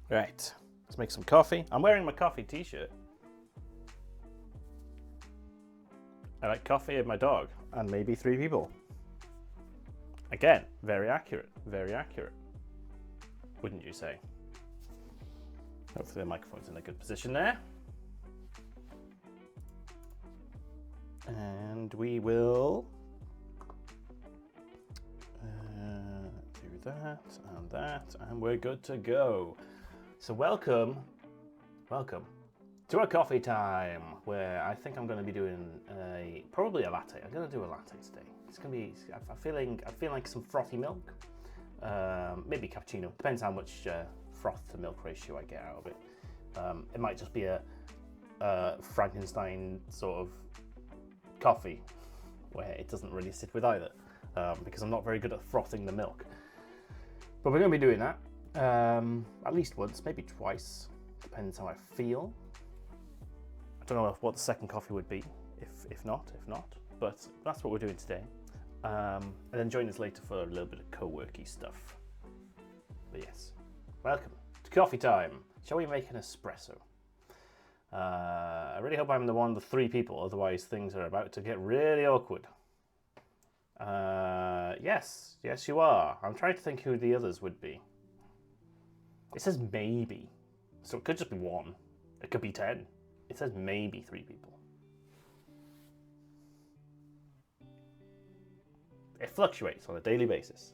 Right, let's make some coffee. I'm wearing my coffee t-shirt. I like coffee and my dog, and maybe 3 people. Again, very accurate, wouldn't you say? Hopefully the microphone's in a good position there. And we will do that, and we're good to go. So welcome to a coffee time, where I think I'm going to be doing probably a latte. I'm going to do a latte today. It's going to be, I feel like some frothy milk, maybe cappuccino. Depends how much froth to milk ratio I get out of it. It might just be a Frankenstein sort of coffee, where it doesn't really sit with either, because I'm not very good at frothing the milk. But we're going to be doing that at least once, maybe twice, depends how I feel. I don't know what the second coffee would be, if not, but that's what we're doing today. And then join us later for a little bit of co-worky stuff. But yes, welcome to coffee time. Shall we make an espresso? I really hope I'm the one of the 3 people, otherwise things are about to get really awkward. Yes you are. I'm trying to think who the others would be. It says maybe, so it could just be 1. It could be 10. It says maybe 3 people. It fluctuates on a daily basis.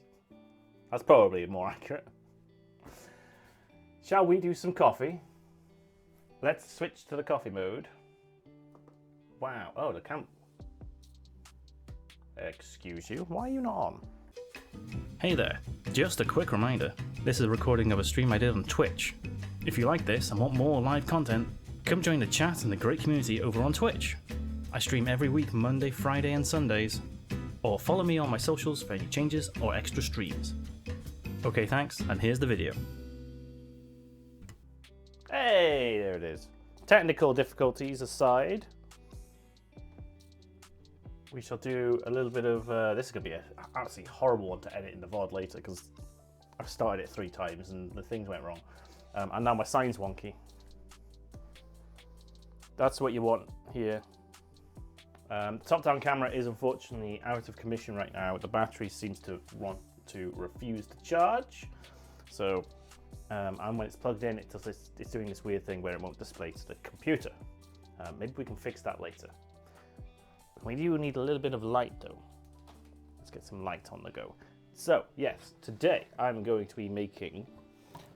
That's probably more accurate. Shall we do some coffee? Let's switch to the coffee mode. Wow, oh, the camp. Excuse you, why are you not on? Hey there, just a quick reminder. This is a recording of a stream I did on Twitch. If you like this and want more live content, come join the chat and the great community over on Twitch. I stream every week, Monday, Friday and Sundays. Or follow me on my socials for any changes or extra streams. Okay, thanks, and here's the video. Hey, there it is. Technical difficulties aside, we shall do a little bit of, this is going to be an absolutely horrible one to edit in the VOD later, because I've started it 3 times and the things went wrong. And now my sign's wonky. That's what you want here. Top-down camera is unfortunately out of commission right now. The battery seems to want to refuse to charge. So, and when it's plugged in, it's doing this weird thing where it won't display to the computer. Maybe we can fix that later. We do need a little bit of light though. Let's get some light on the go. So, yes, today I'm going to be making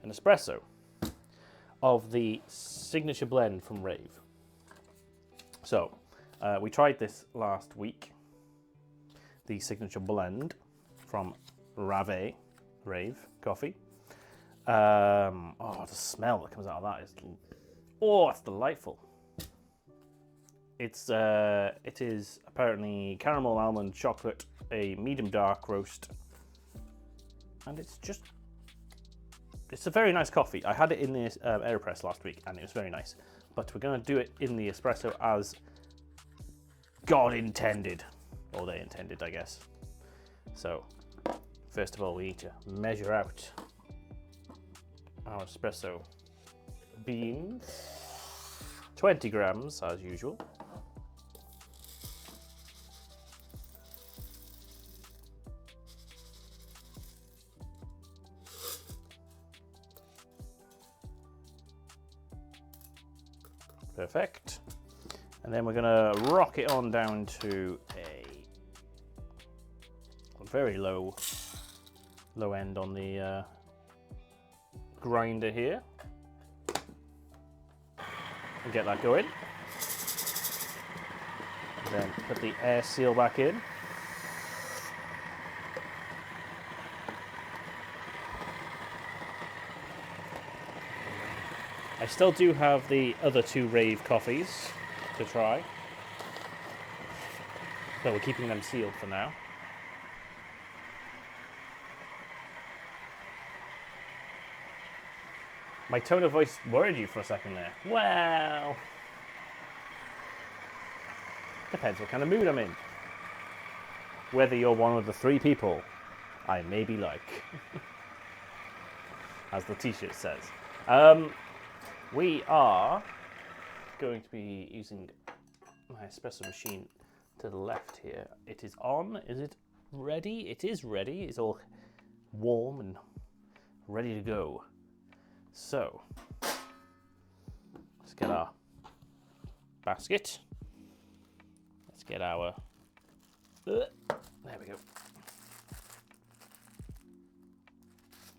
an espresso of the signature blend from Rave. So, we tried this last week, the signature blend from Rave coffee. Oh, the smell that comes out of that is, oh, it's delightful. It is apparently caramel, almond, chocolate, a medium dark roast, and it's a very nice coffee. I had it in the AeroPress last week, and it was very nice. But we're going to do it in the espresso as God intended, or they intended, I guess. So, first of all, we need to measure out our espresso beans. 20 grams, as usual. Perfect. And then we're going to rock it on down to a very low end on the grinder here. And get that going. And then put the air seal back in. I still do have the other 2 Rave coffees to try, but we're keeping them sealed for now. My tone of voice worried you for a second there. Well, depends what kind of mood I'm in. Whether you're one of the 3 people I maybe like, as the t-shirt says. We are going to be using my espresso machine to the left here. It is on. Is it ready? It is ready. It's all warm and ready to go. So, let's get our basket. Let's get our... there we go.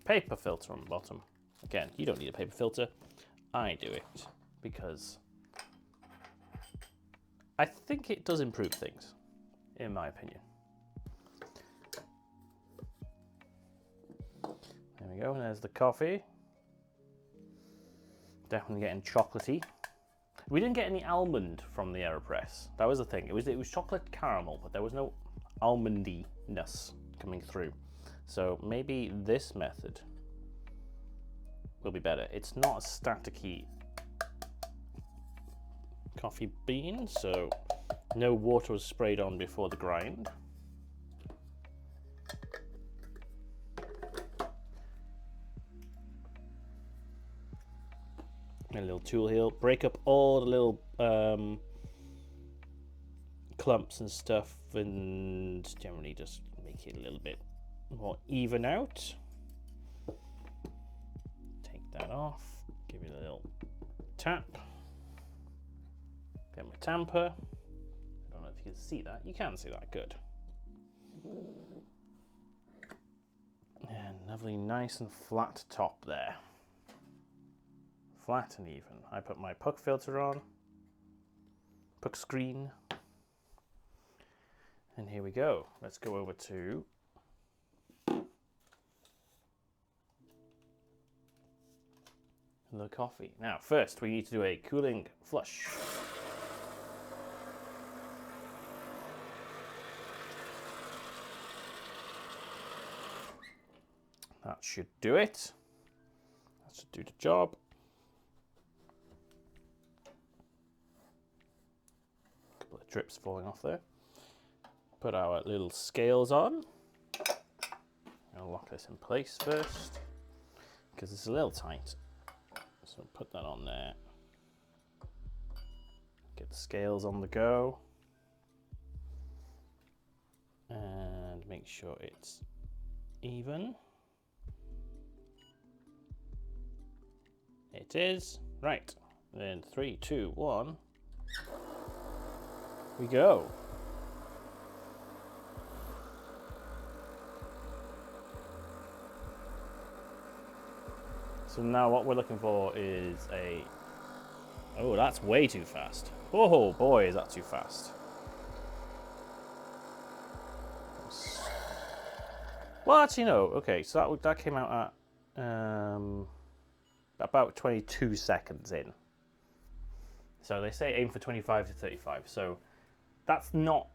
Paper filter on the bottom. Again, you don't need a paper filter. I do it because I think it does improve things, in my opinion. There we go, and there's the coffee. Definitely getting chocolatey. We didn't get any almond from the AeroPress. That was the thing. It was chocolate caramel, but there was no almondy-ness coming through. So maybe this method will be better. It's not a staticky coffee bean, so no water was sprayed on before the grind. A little tool here, break up all the little clumps and stuff, and generally just make it a little bit more even out. Take that off, give it a little tap. Get my tamper. I don't know if you can see that. You can see that, good. And lovely, nice and flat top there. Flat and even. I put my puck filter on, puck screen, and here we go. Let's go over to the coffee. Now, first we need to do a cooling flush. That should do it. That should do the job. Drips falling off there. Put our little scales on. I'll lock this in place first because it's a little tight. So put that on there. Get the scales on the go. And make sure it's even. It is. Right. Then 3, 2, 1. We go. So now what we're looking for is a... Oh, that's way too fast. Oh boy, is that too fast. Well, actually no. Okay, so that came out at about 22 seconds in. So they say aim for 25 to 35. So that's not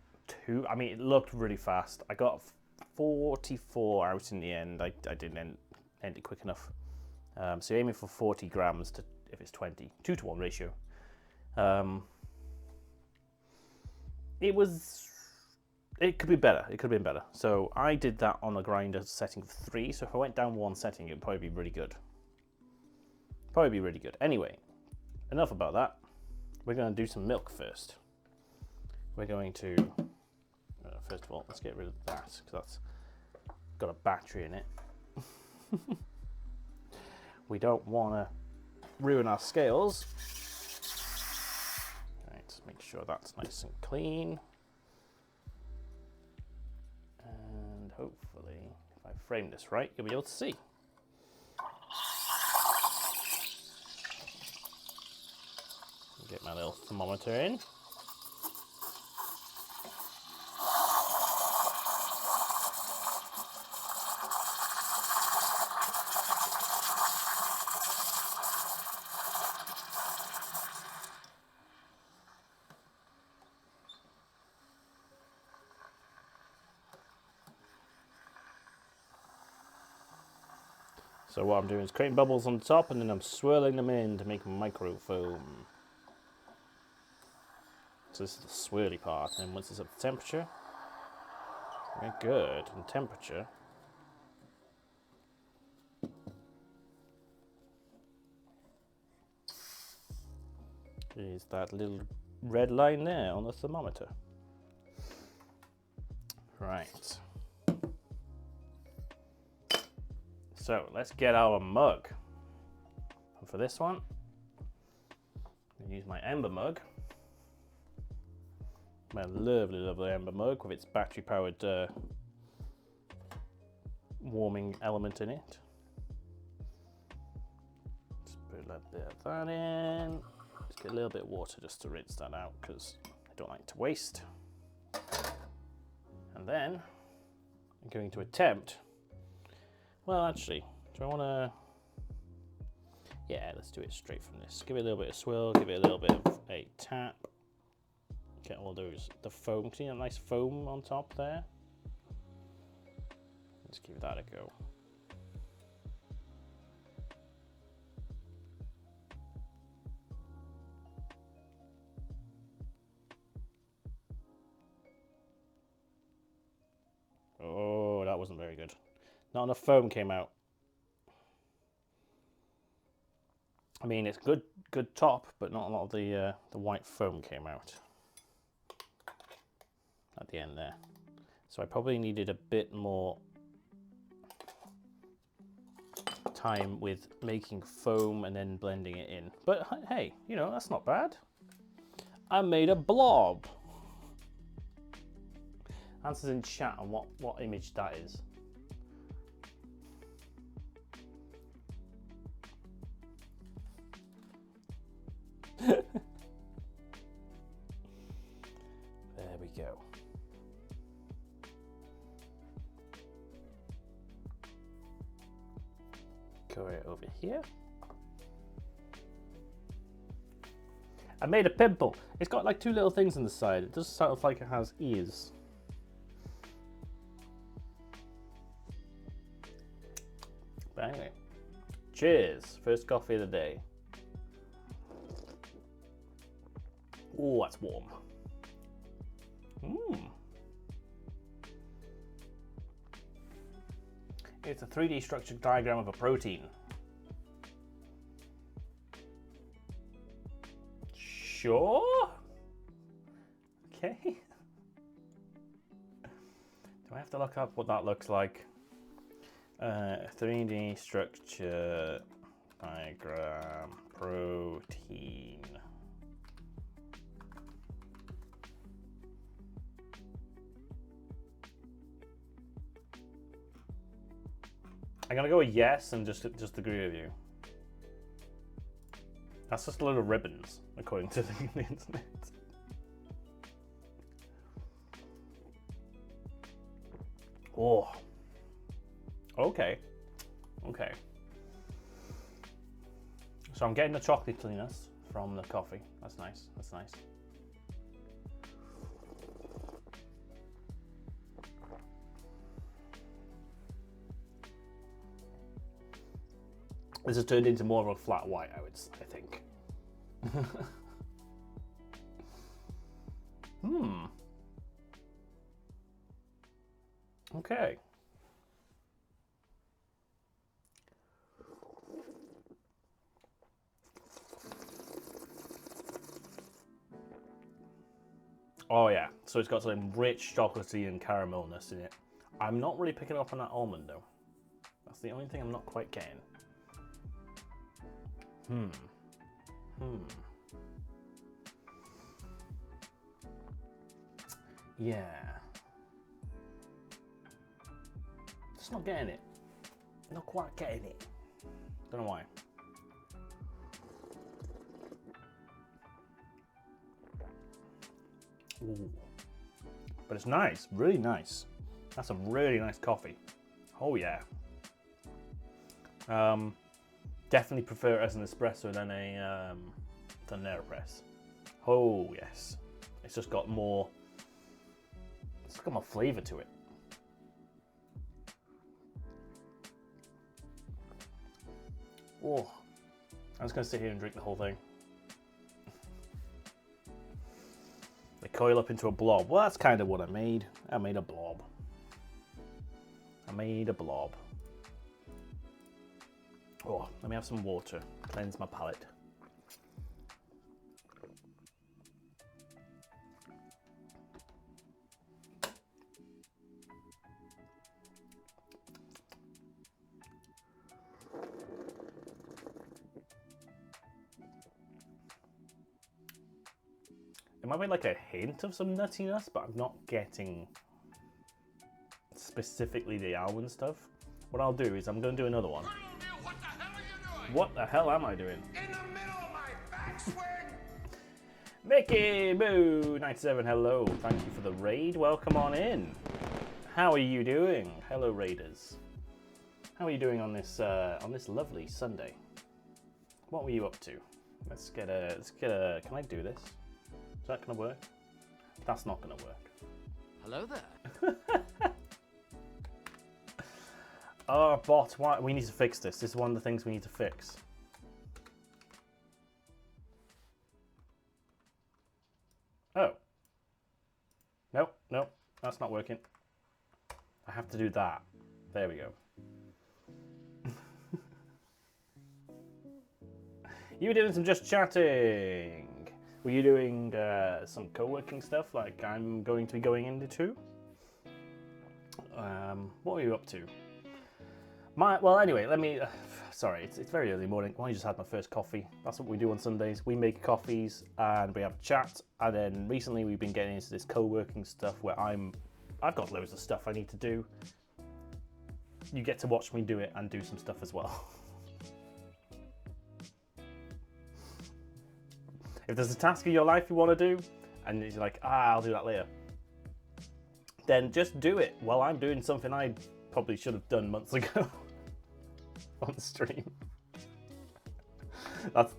too... I mean, it looked really fast. I got 44 out in the end. I didn't end it quick enough. So you're aiming for 40 grams to, if it's 20, 2 to 1 ratio. It could be better. It could have been better. So I did that on a grinder setting of 3. So if I went down one setting, it would probably be really good. Probably be really good. Anyway, enough about that. We're going to do some milk first. We're going to, first of all, let's get rid of that because that's got a battery in it. We don't want to ruin our scales. Right, make sure that's nice and clean. And hopefully, if I frame this right, you'll be able to see. Get my little thermometer in. So what I'm doing is creating bubbles on the top and then I'm swirling them in to make micro foam. So this is the swirly part, and once it's up to temperature, very good, and temperature, is that little red line there on the thermometer. Right. So let's get our mug. And for this one, I'll use my Ember mug. My lovely, lovely Ember mug with its battery-powered warming element in it. Just put a little bit of that in. Just get a little bit of water just to rinse that out because I don't like to waste. And then I'm going to attempt, well actually, do I want to, yeah, let's do it straight from this. Give it a little bit of swirl, give it a little bit of a tap. Get all those, the foam, see that nice foam on top there? Let's give that a go. Oh, that wasn't very good. Not enough foam came out. I mean, it's good top, but not a lot of the white foam came out at the end there. So I probably needed a bit more time with making foam and then blending it in. But hey, you know, that's not bad. I made a blob. Answers in chat on what image that is. There we go. Go right over here. I made a pimple. It's got like two little things on the side. It does sort of like it has ears. But anyway, cheers. First coffee of the day. Oh, that's warm. It's a 3D structured diagram of a protein. Sure. Okay. Do I have to look up what that looks like? 3D structure diagram protein. I'm gonna go with yes and just agree with you. That's just a load of ribbons, according to the internet. Oh. Okay. Okay. So I'm getting the chocolatiness from the coffee. That's nice. That's nice. This has turned into more of a flat white, I think. Okay. Oh yeah, so it's got some rich chocolatey and caramelness in it. I'm not really picking up on that almond though. That's the only thing I'm not quite getting. Yeah. Just not getting it. Not quite getting it. Don't know why. Ooh. But it's nice, really nice. That's a really nice coffee. Oh yeah. Definitely prefer it as an espresso than an AeroPress. Oh yes, it's just got more. It's got more flavour to it. Oh, I'm just gonna sit here and drink the whole thing. They coil up into a blob. Well, that's kind of what I made. I made a blob. I made a blob. Oh, let me have some water. Cleanse my palate. It might be like a hint of some nuttiness, but I'm not getting specifically the almond stuff. What I'll do is I'm going to do another one. What the hell are you doing? What the hell am I doing? In the middle of my backswing? Mickey Boo 97, hello. Thank you for the raid. Welcome on in. How are you doing? Hello, raiders. How are you doing on this lovely Sunday? What were you up to? Let's get a. Can I do this? Is that gonna work? That's not gonna work. Hello there. Oh, bot, why? We need to fix this. This is one of the things we need to fix. Oh. Nope, nope, that's not working. I have to do that. There we go. You were doing some just chatting. Were you doing some co-working stuff like I'm going to be going into too? What were you up to? Well, anyway, let me. Sorry, it's very early morning. I just had my first coffee. That's what we do on Sundays. We make coffees and we have a chat. And then recently we've been getting into this co-working stuff where I've got loads of stuff I need to do. You get to watch me do it and do some stuff as well. If there's a task in your life you want to do, and you're like, I'll do that later, then just do it while I'm doing something I probably should have done months ago on the stream. That's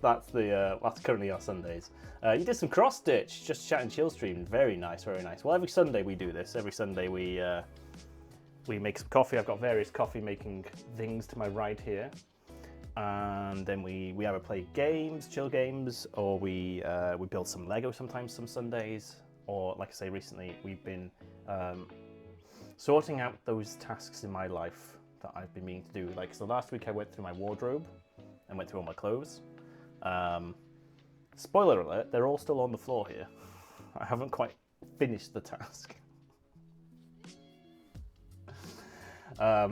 currently our Sundays. You did some cross stitch, just chat and chill stream. Very nice, very nice. Well, every Sunday we do this. Every Sunday we make some coffee. I've got various coffee making things to my right here. And then we either play games, chill games, or we build some Lego sometimes some Sundays, or like I say, recently we've been sorting out those tasks in my life that I've been meaning to do. Like, so last week I went through my wardrobe and went through all my clothes. Spoiler alert, they're all still on the floor here. I haven't quite finished the task.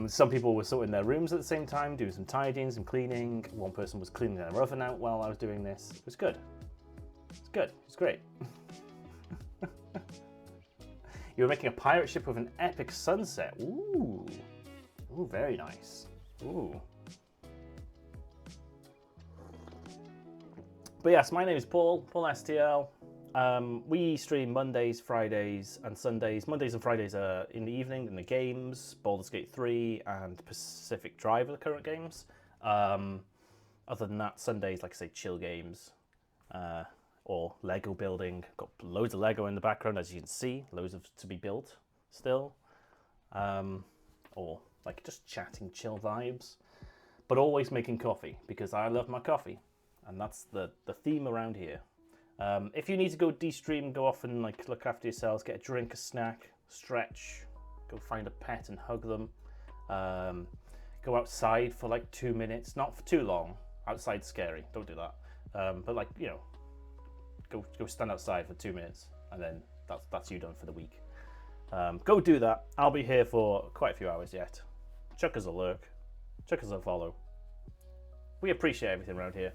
Some people were sorting their rooms at the same time, doing some tidying, some cleaning. One person was cleaning their oven out while I was doing this. It was good. It's good. It's great. You were making a pirate ship with an epic sunset. Ooh. Ooh, very nice. Ooh. But yes, my name is Paul STL. We stream Mondays, Fridays, and Sundays. Mondays and Fridays are in the evening in the games, Baldur's Gate 3 and Pacific Drive are the current games. Other than that, Sundays, like I say, chill games or Lego building. Got loads of Lego in the background, as you can see, loads of to be built still. Or like just chatting, chill vibes, but always making coffee because I love my coffee, and that's the theme around here. If you need to go de-stream, go off and like look after yourselves, get a drink, a snack, stretch, go find a pet and hug them. Go outside for like 2 minutes, not for too long. Outside's scary, don't do that. But like, you know, go stand outside for 2 minutes, and then that's you done for the week. Go do that. I'll be here for quite a few hours yet. Chuck us a lurk, chuck us a follow. We appreciate everything around here.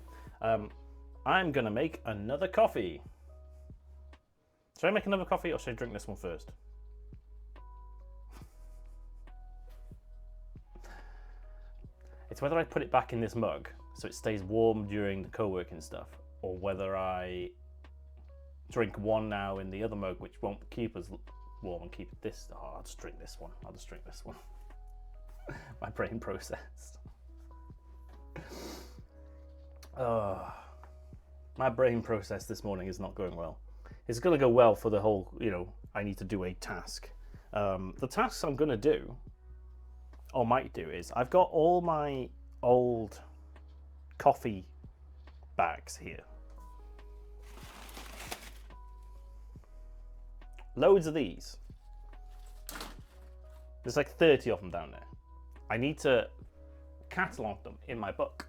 I'm gonna make another coffee. Should I make another coffee or should I drink this one first? It's whether I put it back in this mug so it stays warm during the co-working stuff, or whether I drink one now in the other mug, which won't keep us warm, and keep this. Oh, I'll just drink this one. I'll just drink this one. My brain processed. My brain process this morning is not going well. It's going to go well for the whole, you know, I need to do a task. The tasks I'm going to do, or might do, is I've got all my old coffee bags here. Loads of these. There's like 30 of them down there. I need to catalogue them in my book,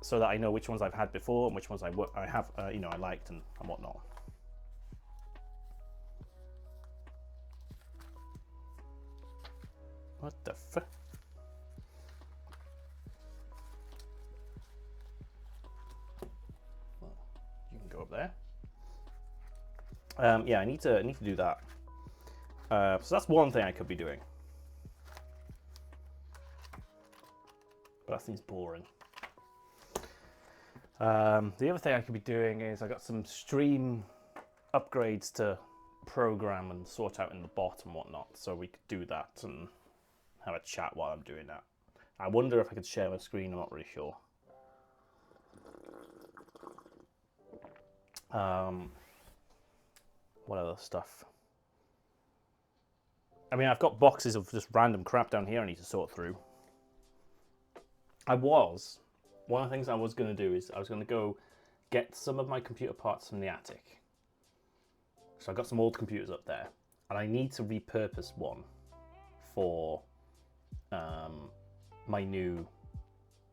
so that I know which ones I've had before and which ones I have, you know, I liked and whatnot. What the fuck? Well, you can go up there. Yeah, I need to do that. So that's one thing I could be doing. But that seems boring. The other thing I could be doing is I got some stream upgrades to program and sort out in the bot and whatnot, so we could do that and have a chat while I'm doing that. I wonder if I could share my screen. I'm not really sure. What other stuff? I mean, I've got boxes of just random crap down here I need to sort through. One of the things I was going to do is I was going to go get some of my computer parts from the attic. So I got some old computers up there, and I need to repurpose one for my new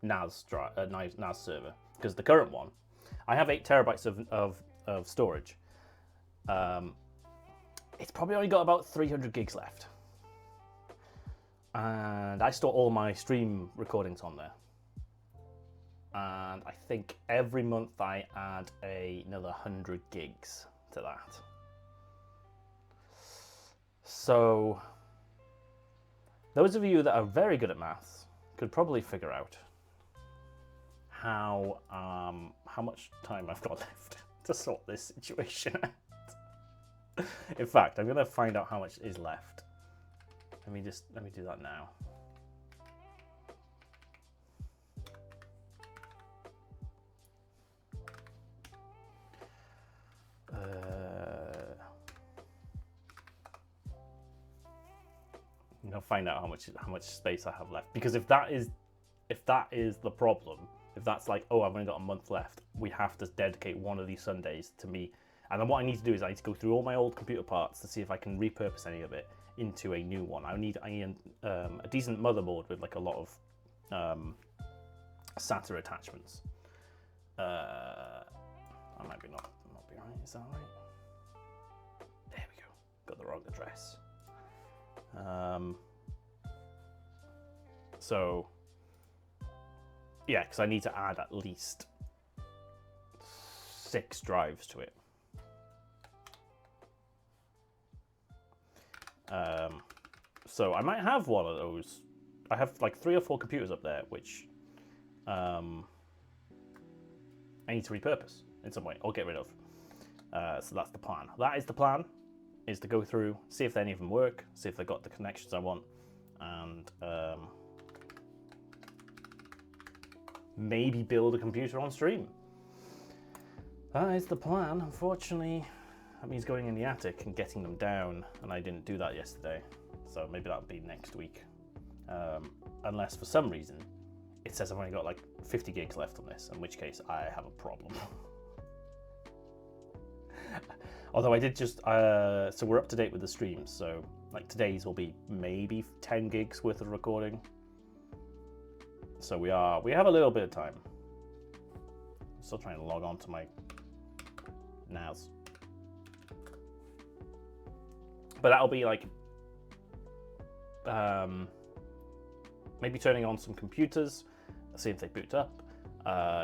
NAS server, because the current one, I have 8 terabytes of storage. It's probably only got about 300 gigs left, and I store all my stream recordings on there. And I think every month I add another 100 gigs to that. So those of you that are very good at maths could probably figure out how much time I've got left to sort this situation out. In fact, I'm gonna find out how much is left. Let me do that now. I'll find out how much space I have left, because if that is the problem, if that's like, oh, I've only got a month left, we have to dedicate one of these Sundays to me. And then what I need to do is I need to go through all my old computer parts to see if I can repurpose any of it into a new one. I need a decent motherboard with like a lot of SATA attachments. I might be not be right. Is that right? There we go. Got the wrong address. So yeah, because I need to add at least 6 drives to it. So I might have one of those. I have like 3 or 4 computers up there, which I need to repurpose in some way or get rid of. So that's the plan. That is the plan, is to go through, see if any of them work, see if they've got the connections I want, and maybe build a computer on stream. That is the plan. Unfortunately, that means going in the attic and getting them down, and I didn't do that yesterday. So maybe that'll be next week. Unless for some reason it says I've only got like 50 gigs left on this, in which case I have a problem. Although I did just, so we're up to date with the streams, so like today's will be maybe 10 gigs worth of recording. So we have a little bit of time. I'm still trying to log on to my NAS. But that'll be like, maybe turning on some computers, see if they boot up,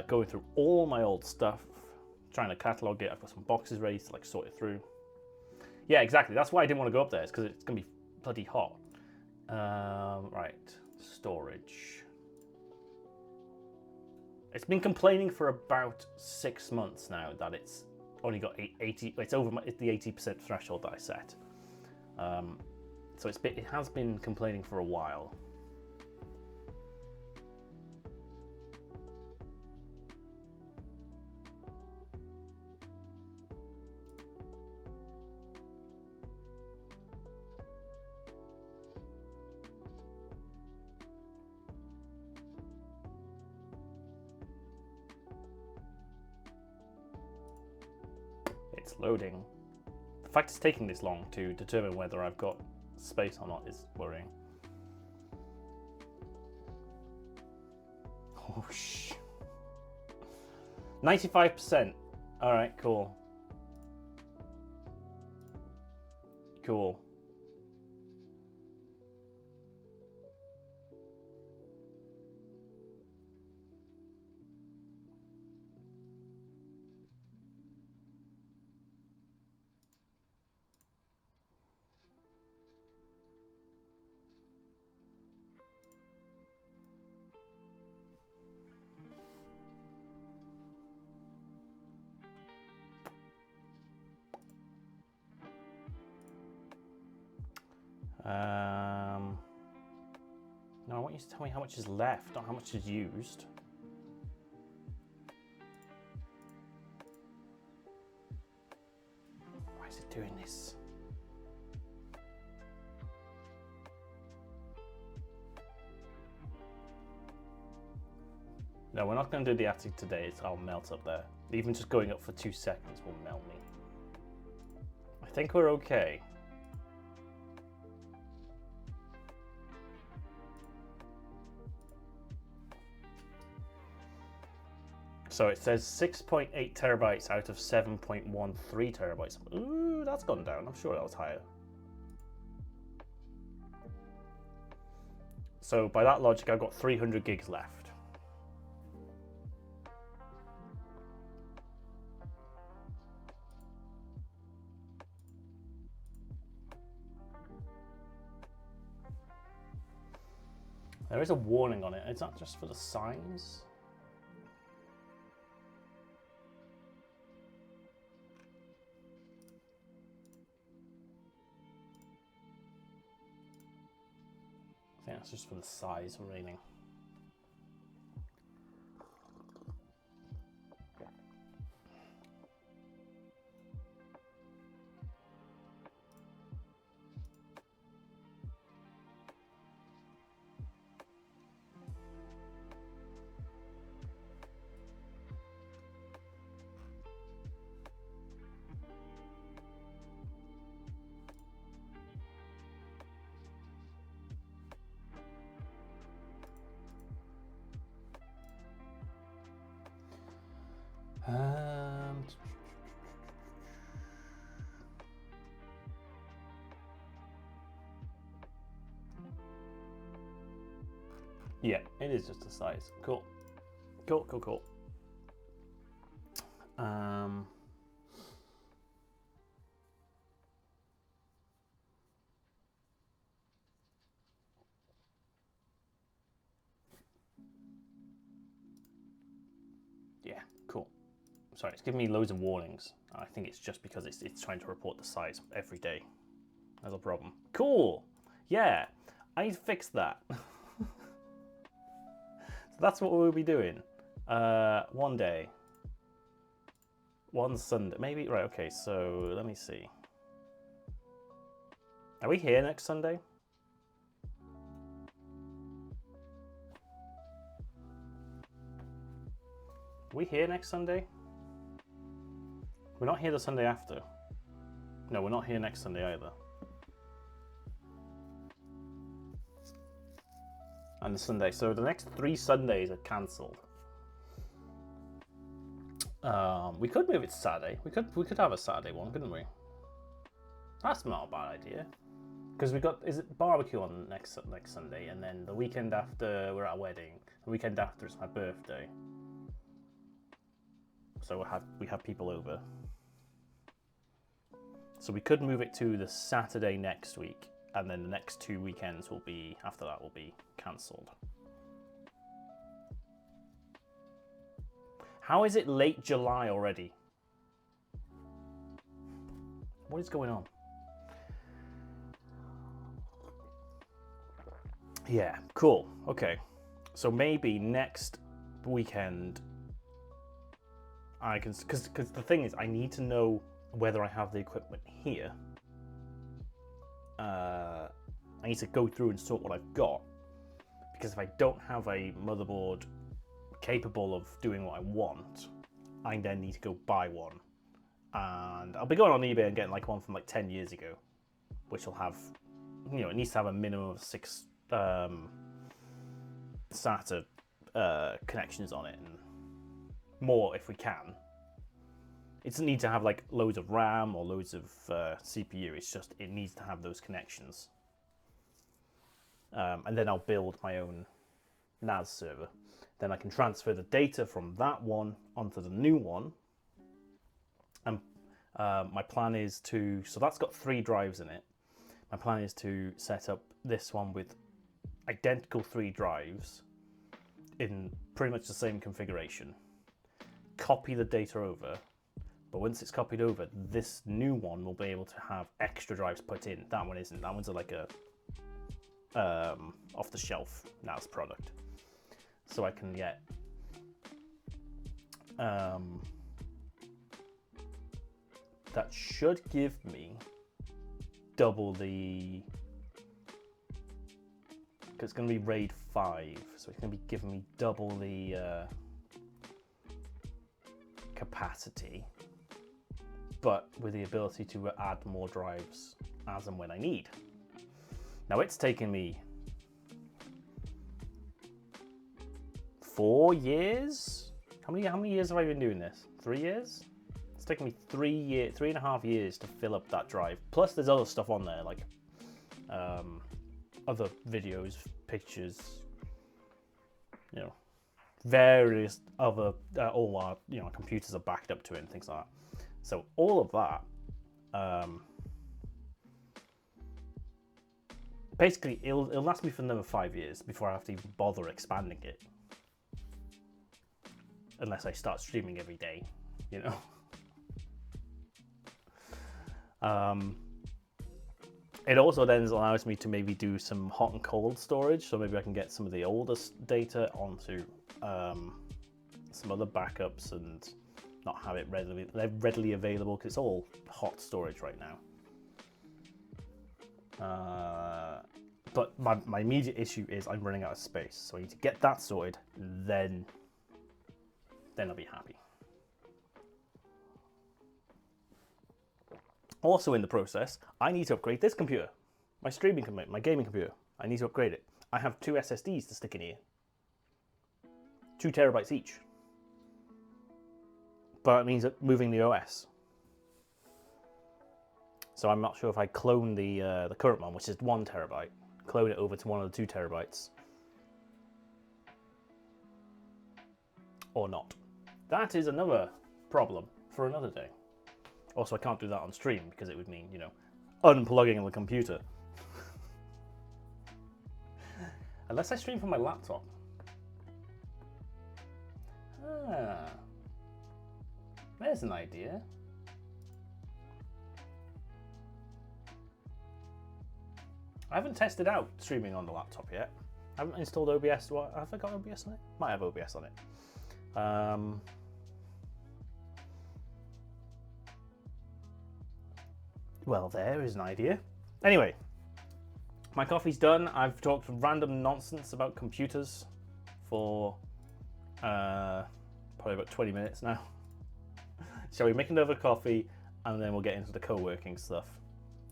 going through all my old stuff, trying to catalog it. I've got some boxes ready to like sort it through. Yeah, exactly. That's why I didn't want to go up there. It's because it's going to be bloody hot. Right, storage. It's been complaining for about 6 months now that it's only got 80. It's over the 80% threshold that I set. So it has been complaining for a while. It's loading. The fact it's taking this long to determine whether I've got space or not is worrying. Oh, 95%. All right, cool. Cool. No, I want you to tell me how much is left, not how much is used. Why is it doing this? No, we're not going to do the attic today. I'll melt up there. Even just going up for 2 seconds will melt me. I think we're okay. So it says 6.8 terabytes out of 7.13 terabytes. Ooh, that's gone down. I'm sure that was higher. So by that logic, I've got 300 gigs left. There is a warning on it. Is that just for the signs? I think that's just for the size rating. Yeah, it is just the size. Cool. Cool, cool, cool. Yeah, cool. Sorry, it's giving me loads of warnings. I think it's just because it's trying to report the size every day. That's a problem. Cool. Yeah, I need to fix that. So that's what we'll be doing. One day. One Sunday. Maybe, right, okay, so let me see. Are we here next Sunday? Are we here next Sunday? We're not here the Sunday after. No, we're not here next Sunday either. And the Sunday. So the next 3 Sundays are cancelled. We could move it to Saturday. We could have a Saturday one, couldn't we? That's not a bad idea. Because we got, is it barbecue on next Sunday, and then the weekend after we're at a wedding. The weekend after it's my birthday. So we have people over. So we could move it to the Saturday next week, and then the next 2 weekends will be, after that, will be cancelled. How is it late July already? What is going on? Yeah, cool. Okay. So maybe next weekend I can, because the thing is, I need to know whether I have the equipment here. I need to go through and sort what I've got, because if I don't have a motherboard capable of doing what I want, I then need to go buy one. And I'll be going on eBay and getting like one from like 10 years ago, which will have, you know, it needs to have a minimum of 6 SATA connections on it, and more if we can. It doesn't need to have like loads of RAM or loads of CPU. It's just, it needs to have those connections. And then I'll build my own NAS server. Then I can transfer the data from that one onto the new one. And my plan is to, so that's got 3 drives in it. My plan is to set up this one with identical 3 drives in pretty much the same configuration. Copy the data over, but once it's copied over, this new one will be able to have extra drives put in. That one isn't. That one's like a off the shelf NAS product. So I can get that should give me double the, because it's going to be RAID 5, so it's going to be giving me double the capacity, but with the ability to add more drives as and when I need. Now it's taken me 4 years. How many years have I been doing this? 3 years? It's taken me 3.5 years to fill up that drive. Plus there's other stuff on there, like other videos, pictures, you know, various other, all our, you know, computers are backed up to it and things like that. So all of that, basically it'll last me for another 5 years before I have to even bother expanding it. Unless I start streaming every day, you know. It also then allows me to maybe do some hot and cold storage, so maybe I can get some of the oldest data onto some other backups and not have it readily available, because it's all hot storage right now. But my immediate issue is I'm running out of space, so I need to get that sorted, then I'll be happy. Also in the process, I need to upgrade this computer. My streaming computer, my gaming computer. I need to upgrade it. I have 2 SSDs to stick in here. 2 terabytes each. But it means moving the OS. So I'm not sure if I clone the current one, which is 1 terabyte, clone it over to one of the 2 terabytes, or not. That is another problem for another day. Also, I can't do that on stream because it would mean, you know, unplugging the computer. Unless I stream from my laptop. Ah, there's an idea. I haven't tested out streaming on the laptop yet. I haven't installed OBS. What, have I got OBS on it? Might have OBS on it. Well, there is an idea. Anyway, my coffee's done. I've talked random nonsense about computers for probably about 20 minutes now. Shall we make another coffee and then we'll get into the co-working stuff?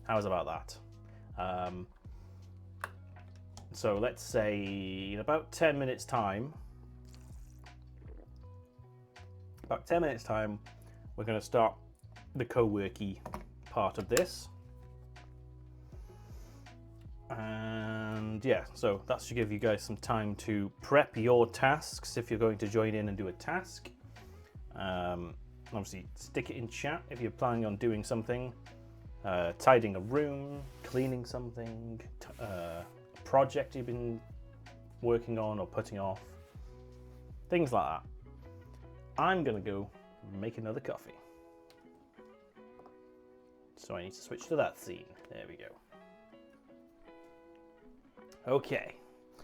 How's about that? So let's say in about 10 minutes time, we're going to start the co-worky part of this. And yeah, so that should give you guys some time to prep your tasks if you're going to join in and do a task. Obviously stick it in chat if you're planning on doing something, tidying a room, cleaning something, a project you've been working on or putting off, things like that. I'm gonna go make another coffee. So I need to switch to that scene. There we go. Okay,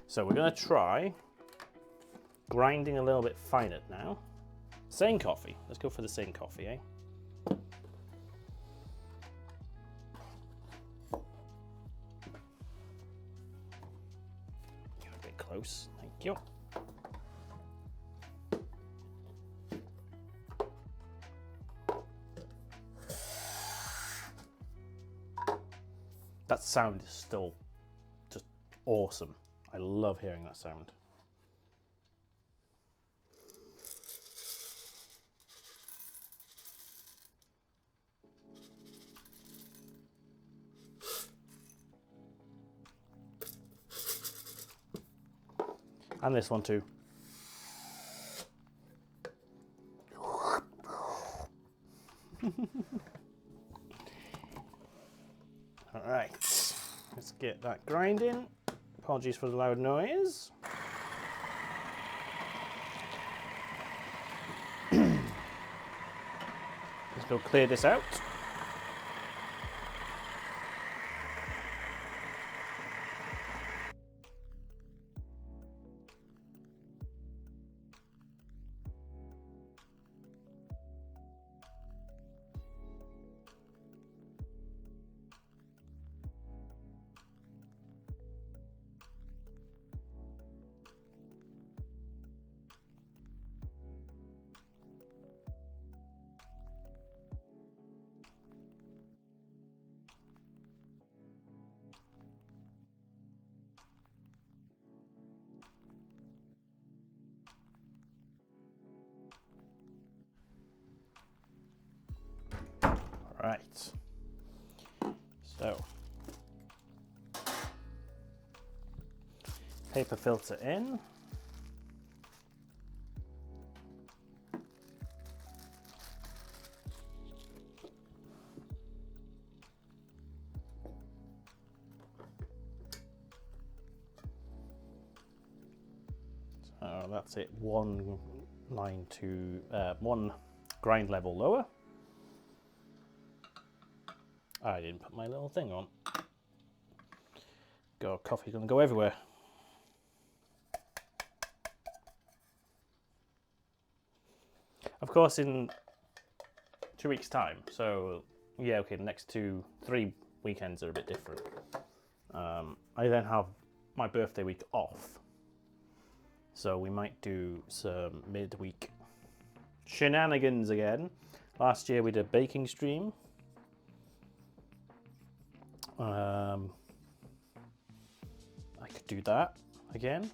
so we're gonna try grinding a little bit finer now. Same coffee. Let's go for the same coffee, eh? Get a bit close. Thank you. That sound is still just awesome. I love hearing that sound. And this one too. All right, let's get that grinding. Apologies for the loud noise. Let's go clear this out. Right. So, paper filter in. So that's it. One grind level lower. I didn't put my little thing on. God, coffee's gonna go everywhere. Of course, in 2 weeks' time. So yeah, okay. The next 3 weekends are a bit different. I then have my birthday week off, so we might do some midweek shenanigans again. Last year we did a baking stream. I could do that again.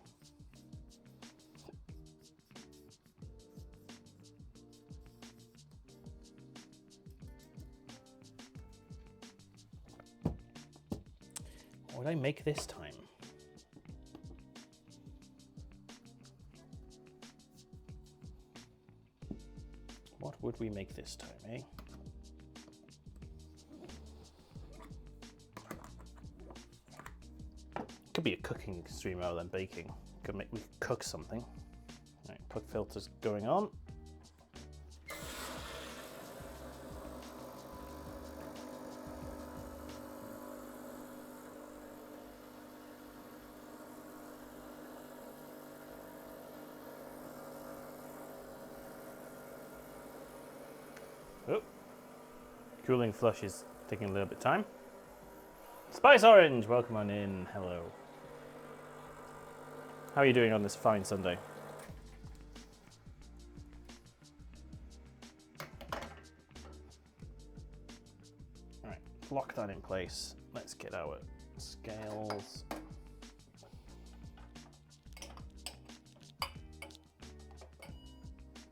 What would I make this time? What would we make this time, eh? Could be a cooking stream rather than baking. Could make me cook something. Right, puck filter's going on. Oh, cooling flush is taking a little bit of time. Spice Orange, welcome on in. Hello. How are you doing on this fine Sunday? All right, lock that in place. Let's get our scales.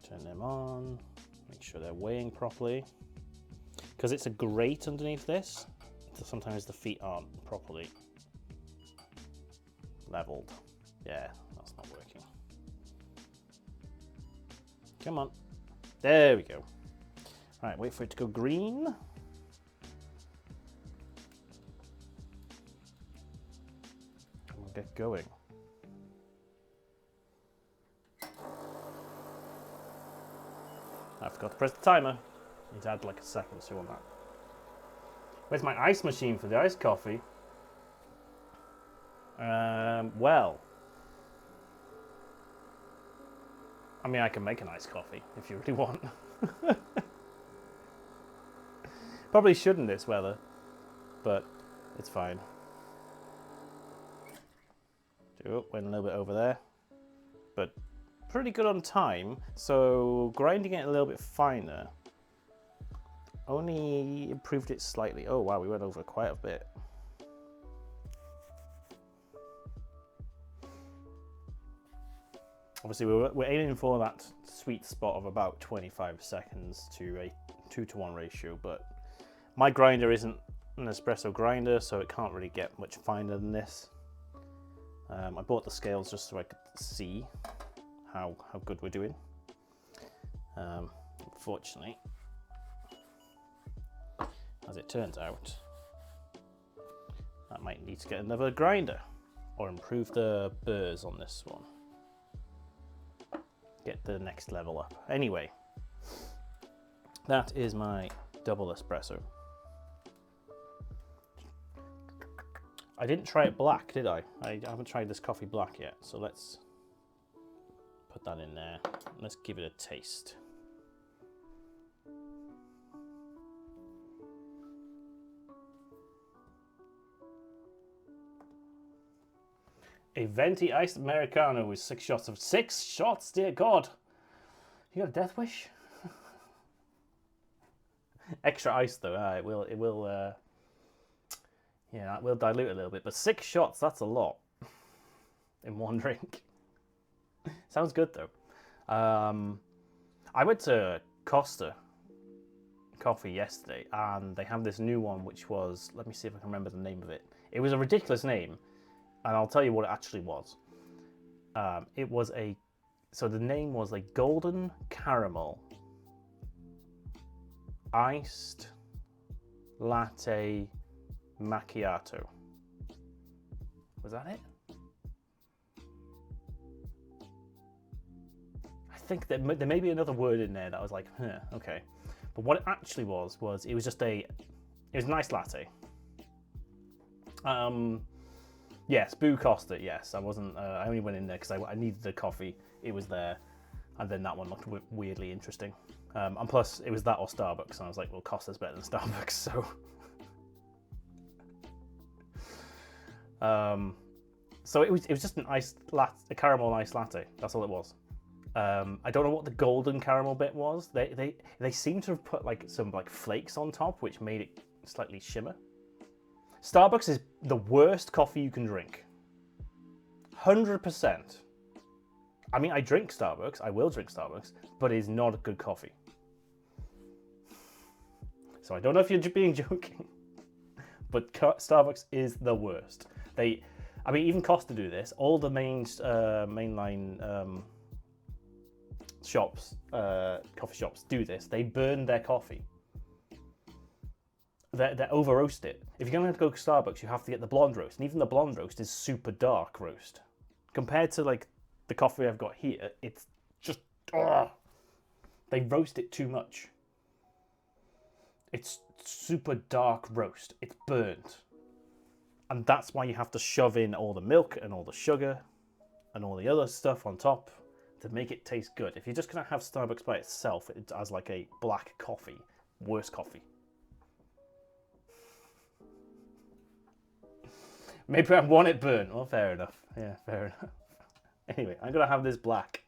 Turn them on. Make sure they're weighing properly. Because it's a grate underneath this, so sometimes the feet aren't properly leveled. Yeah, that's not working. Come on. There we go. All right, wait for it to go green. And we'll get going. I forgot to press the timer. Need to add like a second or two on that. Where's my ice machine for the iced coffee? Well, I mean, I can make an iced coffee if you really want. Probably shouldn't this weather, but it's fine. Oh, went a little bit over there, but pretty good on time. So grinding it a little bit finer only improved it slightly. Oh wow, we went over quite a bit. Obviously, we're aiming for that sweet spot of about 25 seconds to a 2-to-1 ratio, but my grinder isn't an espresso grinder, so it can't really get much finer than this. I bought the scales just so I could see how good we're doing. Unfortunately, as it turns out, I might need to get another grinder or improve the burrs on this one. Get the next level up. Anyway, that is my double espresso. I didn't try it black, did I? I haven't tried this coffee black yet, so let's put that in there. Let's give it a taste. A venti iced Americano with 6 shots of 6 shots, dear God. You got a death wish? Extra ice though, it will yeah, it will dilute a little bit, but 6 shots, that's a lot in one drink. Sounds good though. I went to Costa coffee yesterday, and they have this new one, which was, let me see if I can remember the name of it. It was a ridiculous name, and I'll tell you what it actually was. So the name was like Golden Caramel Iced Latte Macchiato. Was that it? I think there may be another word in there that I was like, huh, okay. But what it actually was it was just it was a nice latte. Yes, Boo cost it, yes. I only went in there because I needed the coffee. It was there. And then that one looked weirdly interesting. And plus, it was that or Starbucks. And I was like, well, Costa's better than Starbucks, so. So it was just a caramel iced latte. That's all it was. I don't know what the golden caramel bit was. They seem to have put like some like flakes on top, which made it slightly shimmer. Starbucks is the worst coffee you can drink. 100%. I mean, I drink Starbucks. I will drink Starbucks, but it is not a good coffee. So I don't know if you're being joking, but Starbucks is the worst. Even Costa do this. All the mainline shops, coffee shops do this. They burn their coffee. They over roast it. If you're going to go to Starbucks, you have to get the blonde roast, and even the blonde roast is super dark roast. Compared to like the coffee I've got here, it's just they roast it too much. It's super dark roast. It's burnt. And that's why you have to shove in all the milk and all the sugar and all the other stuff on top to make it taste good. If you're just going to have Starbucks by itself, it's as like a black coffee, worse coffee. Maybe I want it burnt. Well, fair enough. Yeah, fair enough. Anyway, I'm going to have this black.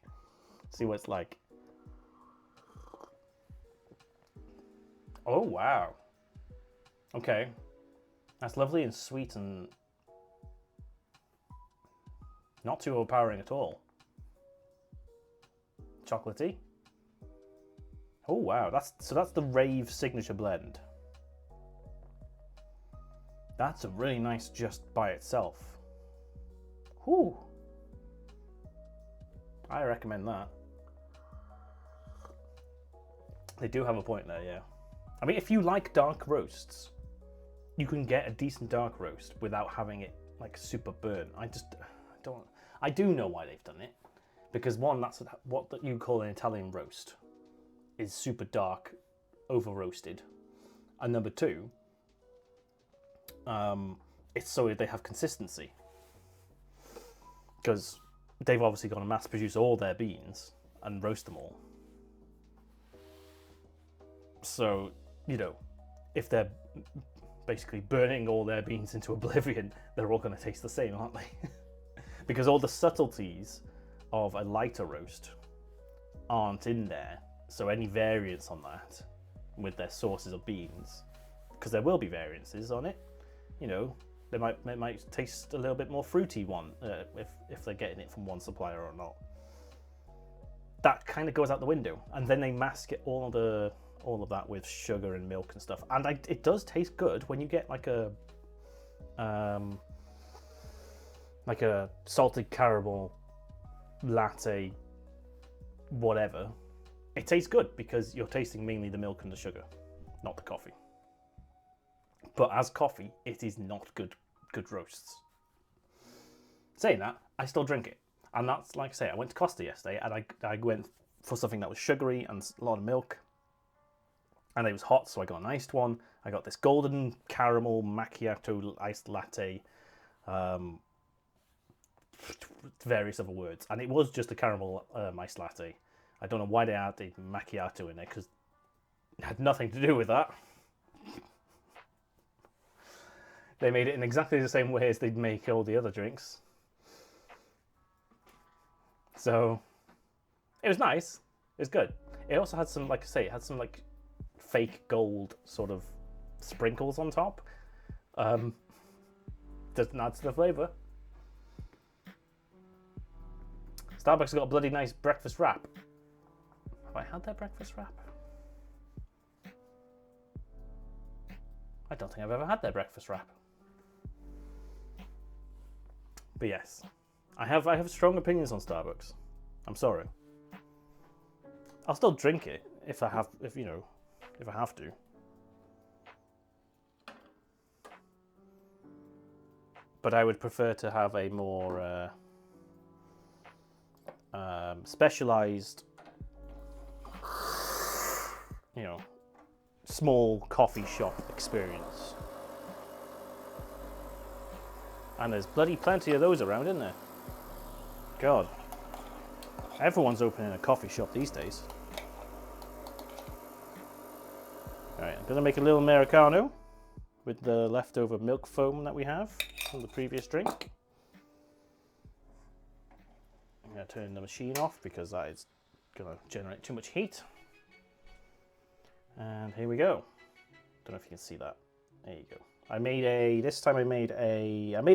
See what it's like. Oh, wow. Okay. That's lovely and sweet and not too overpowering at all. Chocolatey. Oh, wow. That's the Rave Signature Blend. That's a really nice just by itself. Whew. I recommend that. They do have a point there, yeah. I mean, if you like dark roasts, you can get a decent dark roast without having it like super burnt. I do know why they've done it. Because one, that's what you call an Italian roast, is super dark, over roasted. And number two, it's so they have consistency. Because they've obviously got to mass produce all their beans and roast them all. So, you know, if they're basically burning all their beans into oblivion, they're all going to taste the same, aren't they? Because all the subtleties of a lighter roast aren't in there. So any variance on that with their sources of beans, because there will be variances on it, you know, they might taste a little bit more fruity one if they're getting it from one supplier or not. That kind of goes out the window, and then they mask it all of that with sugar and milk and stuff. And it does taste good when you get like a salted caramel latte, whatever. It tastes good because you're tasting mainly the milk and the sugar, not the coffee. But as coffee, it is not good roasts. Saying that, I still drink it. And that's, like I say, I went to Costa yesterday and I went for something that was sugary and a lot of milk. And it was hot, so I got an iced one. I got this golden caramel macchiato iced latte. Various other words. And it was just a caramel iced latte. I don't know why they added macchiato in there, because it had nothing to do with that. They made it in exactly the same way as they'd make all the other drinks. So, it was nice. It was good. It also had some, like I say, it had some like fake gold sort of sprinkles on top. Doesn't add to the flavour. Starbucks has got a bloody nice breakfast wrap. Have I had their breakfast wrap? I don't think I've ever had their breakfast wrap. But yes, I have strong opinions on Starbucks. I'm sorry. I'll still drink it if I have to. But I would prefer to have a more specialized, small coffee shop experience. And there's bloody plenty of those around, isn't there? God. Everyone's opening a coffee shop these days. Alright, I'm going to make a little Americano with the leftover milk foam that we have from the previous drink. I'm going to turn the machine off because that is going to generate too much heat. And here we go. Don't know if you can see that. There you go. I made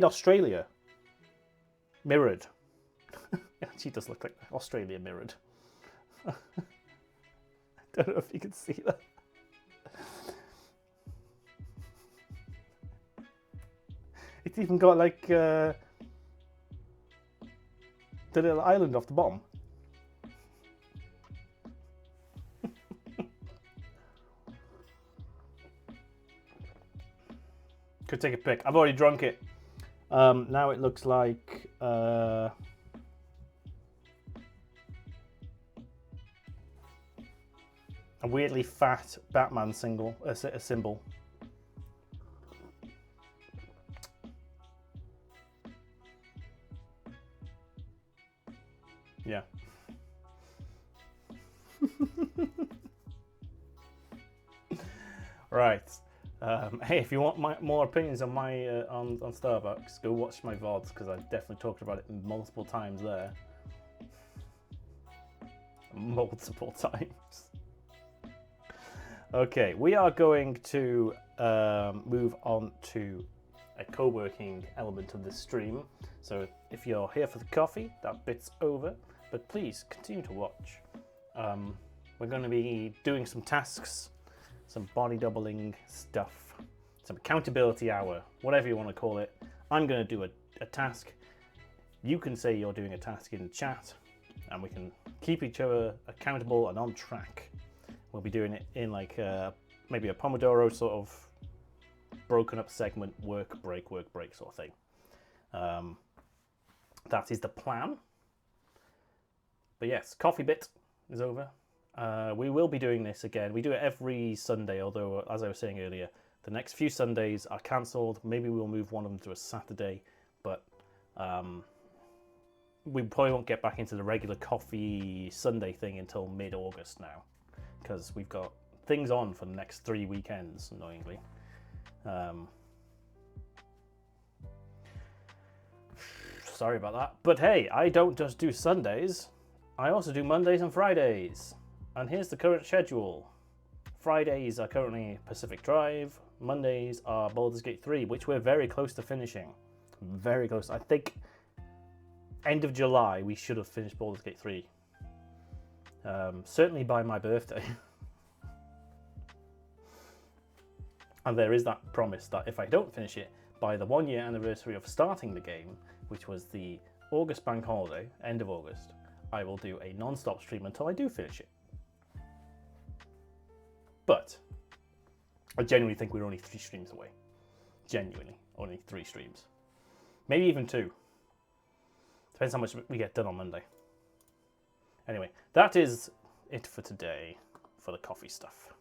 Australia mirrored. She does look like Australia mirrored. I don't know if you can see that. It's even got like the little island off the bottom. Could take a pic. I've already drunk it. Now it looks like a weirdly fat Batman symbol. Yeah. Right. Hey, if you want more opinions on my on Starbucks, go watch my VODs because I've definitely talked about it multiple times there. Multiple times. Okay, we are going to move on to a co-working element of this stream. So if you're here for the coffee, that bit's over. But please continue to watch. We're going to be doing some tasks, some body doubling stuff, some accountability hour, whatever you want to call it. I'm going to do a task. You can say you're doing a task in the chat, and we can keep each other accountable and on track. We'll be doing it in like maybe a Pomodoro sort of broken up segment, work break sort of thing. That is the plan. But yes, coffee bit is over. We will be doing this again. We do it every Sunday, although, as I was saying earlier, the next few Sundays are cancelled. Maybe we'll move one of them to a Saturday, but we probably won't get back into the regular coffee Sunday thing until mid-August now, because we've got things on for the next 3 weekends, annoyingly. Sorry about that. But hey, I don't just do Sundays. I also do Mondays and Fridays. And here's the current schedule. Fridays are currently Pacific Drive. Mondays are Baldur's Gate 3, which we're very close to finishing. Very close. I think end of July we should have finished Baldur's Gate 3. Certainly by my birthday. And there is that promise that if I don't finish it by the 1 year anniversary of starting the game, which was the August bank holiday, end of August, I will do a non-stop stream until I do finish it. But I genuinely think we're only 3 streams away. Genuinely, only 3 streams. Maybe even 2. Depends how much we get done on Monday. Anyway, that is it for today for the coffee stuff.